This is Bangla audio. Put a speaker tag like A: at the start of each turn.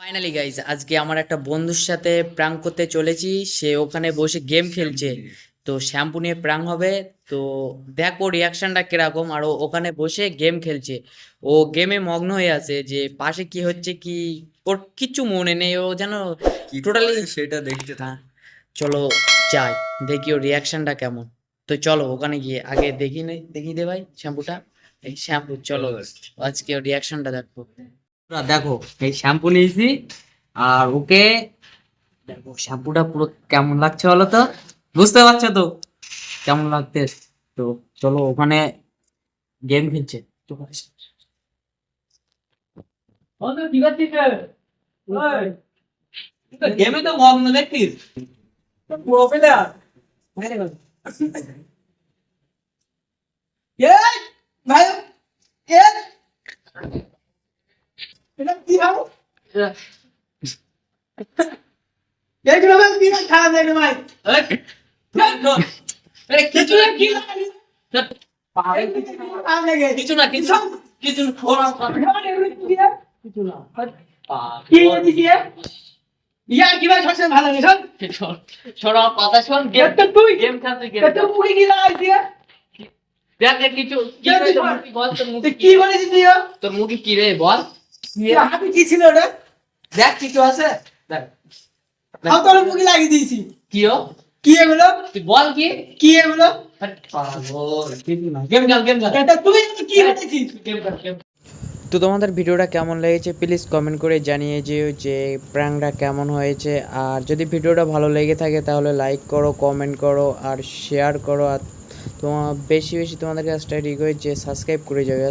A: ফাইনালি গাইজ আজকে আমার একটা বন্ধুর সাথে প্র্যাঙ্ক করতে চলেছি। সে ওখানে বসে গেম খেলছে, তো শ্যাম্পু নিয়ে প্র্যাঙ্ক হবে। তো দেখো রিয়াকশনটা কিরকম। আর ও ওখানে বসে গেম খেলছে, ও গেমে মগ্ন হয়ে আছে, যে পাশে কি হচ্ছে কি ওর কিচ্ছু মনে নেই, ও যেন
B: কি
A: টোটালি।
B: করে সেটা দেখতে থাক।
A: হ্যাঁ, চলো যাই দেখি ওর রিয়াকশনটা কেমন। তো চলো ওখানে গিয়ে আগে দেখি দে ভাই শ্যাম্পুটা। এই শ্যাম্পু, চলো আজকে ওর রিয়াকশনটা দেখো। দেখো এই শ্যাম্পু নিয়েছি, আর ওকে দেখো শ্যাম্পুটা পুরো কেমন লাগছে বলো তো, বুঝতে পারছো তো কেমন লাগতে। তো চলো ওখানে গেম খেলছে। গেমে তো মগ্ন দেখছিস, প্রোফেলার ভাই। এটা কি ভাই? দেখলো ভাই কি খারাপ লাগে ভাই। আরে কিছু না, কি লাগে পাহাড়ে কিছু খারাপ লাগে, কিছু না কিছু কিছু ওরা কিছু না কি দিছি ইয়ার কি ভাই সবসময় ভালো লাগে। শোন শোন আমার কথা শোন, গেম তো তুই গেম খেলতে গেম তো পুরি কি লাগাইছি দেখ দেখ কিছু কি বল তোর মুখে কি বলেছিস তুই, তোর মুখে কি রে বল, হাতে কি ছিল ওটা দেখ কিছু আছে দেখ। আমি তোর মুখে লাগিয়ে দিয়েছি। কি ও কি এগুলো তুই বল কি কি এগুলো। গেম খেল গেম খেল, এটা তুই কি বলেছিস গেম খেল গেম। তো তোমাদের ভিডিওটা কেমন লেগেছে প্লিজ কমেন্ট করে জানিয়ে যেও যে প্র্যাঙ্কটা কেমন হয়েছে। আর যদি ভিডিওটা ভালো লেগে থাকে তাহলে লাইক করো, কমেন্ট করো আর শেয়ার করো। আর তোমার বেশি বেশি তোমাদের কাছে রিকোয়েস্ট যে সাবস্ক্রাইব করে যাবে।